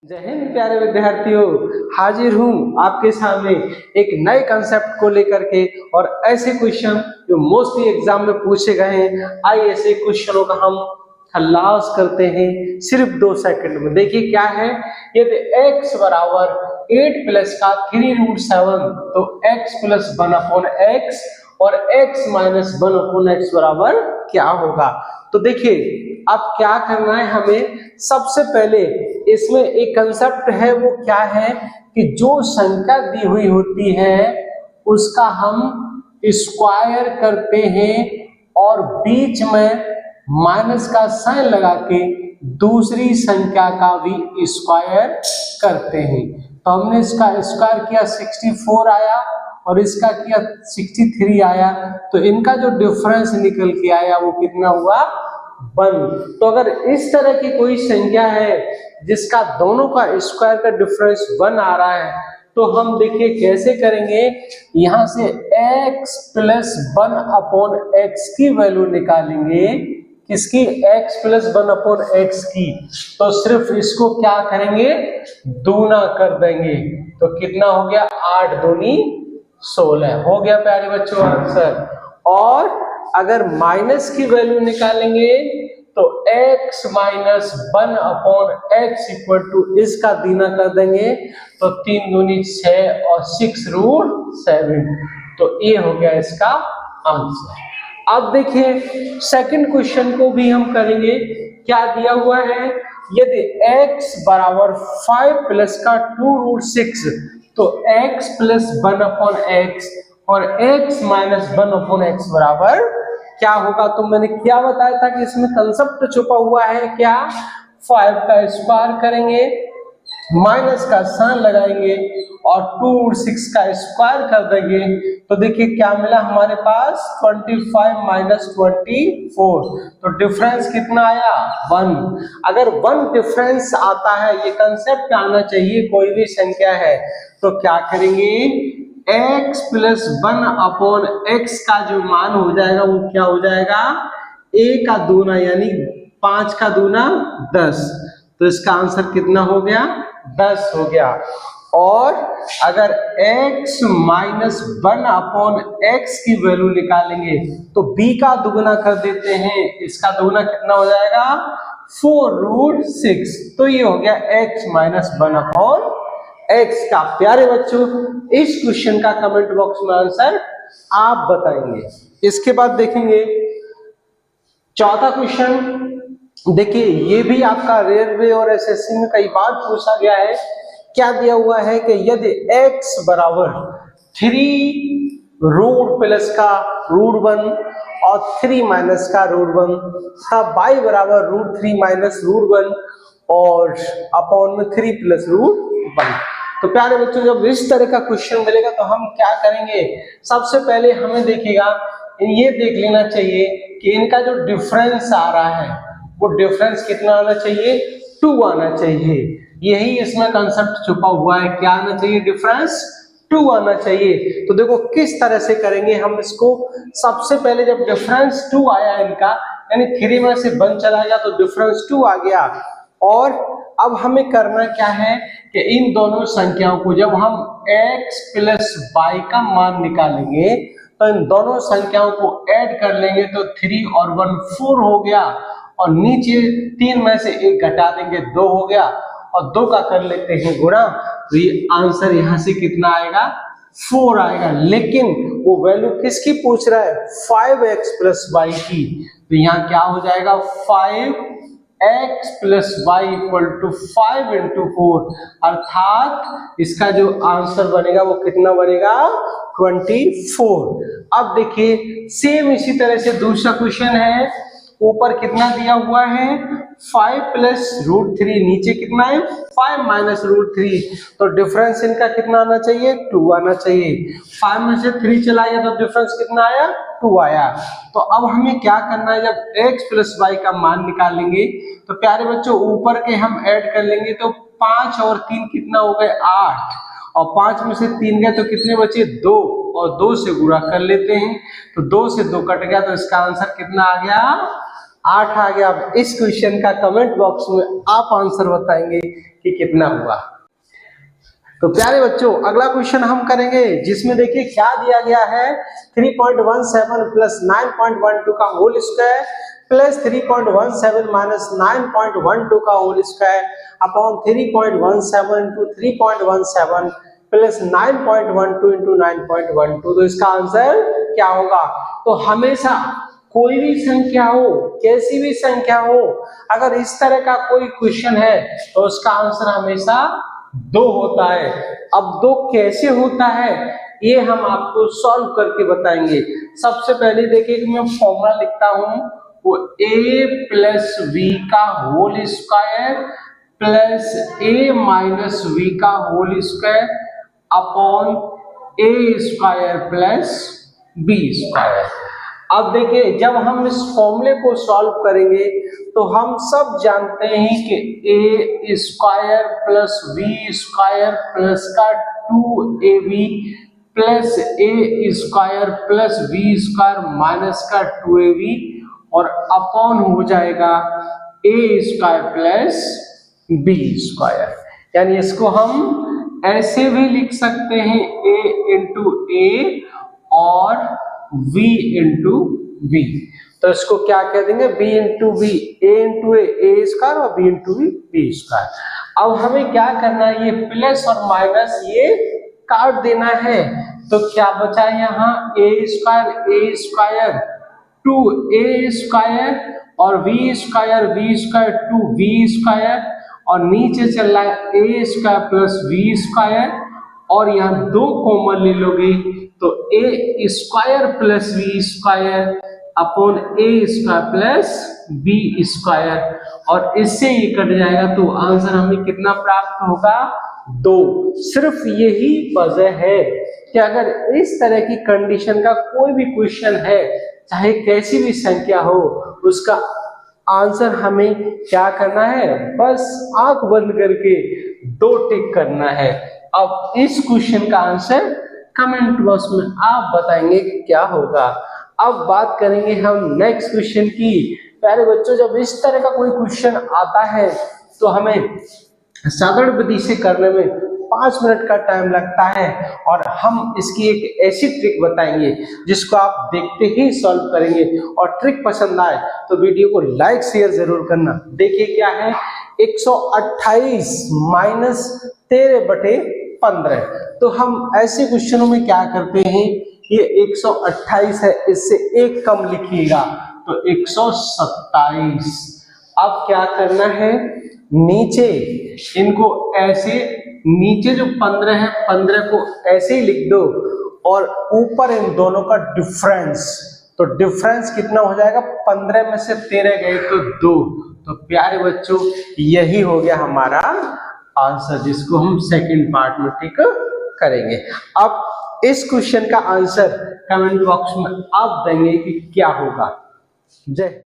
जय हिंद प्यारे विद्यार्थियों, हाजिर हूँ आपके सामने एक नए कंसेप्ट को लेकर के और ऐसे क्वेश्चन जो मोस्टली एग्जाम में पूछे गए हैं। आइए ऐसे क्वेश्चनों का हम खलास करते हैं सिर्फ 2 सेकंड में। देखिए क्या है, यदि x बराबर 8 प्लस का 3√7 तो x प्लस 1/x और x माइनस 1/x बराबर क्या होगा। तो देखिए अब क्या करना है हमें, सबसे पहले इसमें एक कंसेप्ट है, वो क्या है कि जो संख्या दी हुई होती है उसका हम स्क्वायर करते हैं और बीच में माइनस का साइन लगा के दूसरी संख्या का भी स्क्वायर करते हैं। तो हमने इसका स्क्वायर किया 64 आया और इसका किया 63 आया, तो इनका जो डिफरेंस निकल के आया वो कितना हुआ, 1। तो अगर इस तरह की कोई संख्या है जिसका दोनों का स्क्वायर का डिफरेंस 1 आ रहा है, तो हम देखिए कैसे करेंगे। यहां से x प्लस 1/x की वैल्यू निकालेंगे, किसकी, x प्लस 1/x की। तो सिर्फ इसको क्या करेंगे, दूना कर देंगे, तो कितना हो गया, 8 दूनी 16 हो गया प्यारे बच्चों आंसर। और अगर माइनस की वैल्यू निकालेंगे तो x minus 1/x equal to इसका दूना कर देंगे, तो 3 दूनी 6 और 6√7, तो ये हो गया इसका आंसर। अब देखिए सेकंड क्वेश्चन को भी हम करेंगे। क्या दिया हुआ है, यदि x बराबर 5 प्लस का 2√6 तो x प्लस 1/x और x माइनस 1/x बराबर क्या होगा। तो मैंने क्या बताया था कि इसमें कंसेप्ट छुपा हुआ है, क्या, 5 का स्क्वायर करेंगे, माइनस का साइन लगाएंगे और 2√6 का स्क्वायर कर देंगे, तो देखिए क्या मिला हमारे पास, 25 माइनस 24, तो डिफरेंस कितना आया, 1। अगर 1 डिफरेंस आता है, ये कंसेप्ट आना चाहिए, कोई भी संख्या है तो क्या करेंगे, x प्लस 1/x का जो मान हो जाएगा वो क्या हो जाएगा, a का दूना यानी 5 का दूना 10, तो इसका आंसर कितना हो गया, 10 हो गया। और अगर x माइनस 1/x की वैल्यू निकालेंगे तो b का दुगना कर देते हैं, इसका दुगना कितना हो जाएगा, 4√6, तो ये हो गया x माइनस 1/x का। प्यारे बच्चों इस क्वेश्चन का कमेंट बॉक्स में आंसर आप बताएंगे। इसके बाद देखेंगे चौथा क्वेश्चन। देखिए ये भी आपका रेलवे और एसएससी में कई बार पूछा गया है। क्या दिया हुआ है कि यदि x बराबर 3 प्लस का √1 और 3 माइनस का √1 तब y बराबर √3 माइनस √1 और अपॉन में 3 प्लस √1। तो प्यारे बच्चों जब इस तरह का क्वेश्चन मिलेगा तो हम क्या करेंगे, सबसे पहले हमें देखिएगा, ये देख लेना चाहिए कि इनका जो डिफरेंस आ रहा है वो डिफरेंस कितना आना चाहिए, 2 आना चाहिए। यही इसमें कंसेप्ट छुपा हुआ है, क्या आना चाहिए, डिफरेंस 2 आना चाहिए। तो देखो किस तरह से करेंगे हम इसको। सबसे पहले जब डिफरेंस 2 आया इनका, यानी 3 में से 1 चला गया तो डिफरेंस 2 आ गया। और अब हमें करना क्या है कि इन दोनों संख्याओं को जब हम x प्लस y का मान निकालेंगे तो इन दोनों संख्याओं को ऐड कर लेंगे, तो 3 और 1 4 हो गया, और नीचे 3 में से 1 घटा देंगे, 2 हो गया, और 2 का कर लेते हैं गुणा, तो ये आंसर यहाँ से कितना आएगा, 4 आएगा। लेकिन वो वैल्यू किसकी पूछ रहा है, 5x प्लस y की, तो यहाँ क्या हो जाएगा, 5x plus Y equal to 5 into 4, अर्थात इसका जो आंसर बनेगा वो कितना बनेगा, 24। अब देखिए सेम इसी तरह से दूसरा क्वेश्चन है। ऊपर कितना दिया हुआ है, 5 प्लस √3, नीचे कितना है, 5 माइनस √3, तो डिफरेंस इनका कितना आना चाहिए, 2 आना चाहिए। 5 में से 3 चला गया तो डिफरेंस कितना आया, 2 आया। तो अब हमें क्या करना है, जब x प्लस वाई का मान निकालेंगे तो प्यारे बच्चों ऊपर के हम ऐड कर लेंगे, तो 5 और 3 कितना हो गए, 8, और 5 में से 3 गए तो कितने बचे, 2, और 2 से गुणा कर लेते हैं, तो 2 से 2 कट गया, तो इसका आंसर कितना आ गया, 8 आ गया। अब इस क्वेश्चन का कमेंट बॉक्स में आप आंसर बताएंगे कि कितना हुआ। तो प्यारे बच्चों अगला क्वेश्चन हम करेंगे जिसमें देखिए क्या दिया गया है 3.17 प्लस 9.12 का होल स्क्वायर प्लस 3.17 माइनस 9.12 का whole square upon 3.17 into 3.17 plus 9.12 into 9.12। तो इसका आंसर क्या होगा? तो हमेशा कोई भी संख्या हो, कैसी भी संख्या हो, अगर इस तरह का कोई क्वेश्चन है तो उसका आंसर हमेशा 2 होता है। अब 2 कैसे होता है ये हम आपको सॉल्व करके बताएंगे। सबसे पहले देखिए कि मैं फॉर्मूला लिखता हूं, वो a प्लस वी का whole square plus a minus V का whole square upon a square plus b square. अब देखिए जब हम इस फॉर्मूले को सॉल्व करेंगे तो हम सब जानते हैं कि a square plus v square plus का 2ab plus a square plus v square minus का 2ab और अपॉन हो जाएगा a square plus b square. यानी इसको हम ऐसे भी लिख सकते हैं a इंटू a और v इंटू v। तो इसको क्या कह देंगे b into v, a into a square और b इंटू b स्क्वायर। अब हमें क्या करना है, ये प्लस और माइनस ये काट देना है। तो क्या बचा यहाँ a स्क्वायर 2a स्क्वायर और v स्क्वायर 2v स्क्वायर और नीचे चल रहा है a square plus v square और यहाँ 2 कॉमन ले लोगे तो a square plus v square upon a square plus b square और इससे ये कट जाएगा तो आंसर हमें कितना प्राप्त होगा 2। सिर्फ यही वजह है कि अगर इस तरह की कंडीशन का कोई भी क्वेश्चन है चाहे कैसी भी संख्या हो उसका आंसर हमें क्या करना है, बस आंख बंद करके 2 टिक करना है। अब इस क्वेश्चन का आंसर कमेंट बॉक्स में आप बताएंगे कि क्या होगा। अब बात करेंगे हम नेक्स्ट क्वेश्चन की। प्यारे बच्चों जब इस तरह का कोई क्वेश्चन आता है तो हमें साधारण विधि से करने में 5 मिनट का टाइम लगता है और हम इसकी एक ऐसी ट्रिक बताएंगे जिसको आप देखते ही सॉल्व करेंगे और ट्रिक पसंद आए तो वीडियो को लाइक शेयर जरूर करना। देखिए क्या है 128 माइनस 13/15। तो हम ऐसे क्वेश्चनों में क्या करते हैं, ये 128 है इससे 1 कम लिखिएगा तो 127। अब क्या करना है, नीचे इनको ऐसे, नीचे जो 15 है 15 को ऐसे ही लिख दो और ऊपर इन दोनों का डिफरेंस। तो डिफरेंस कितना हो जाएगा, 15 में से 13 गए तो 2। तो प्यारे बच्चों यही हो गया हमारा आंसर जिसको हम सेकंड पार्ट में टिक करेंगे। अब इस क्वेश्चन का आंसर कमेंट बॉक्स में आप देंगे कि क्या होगा। जय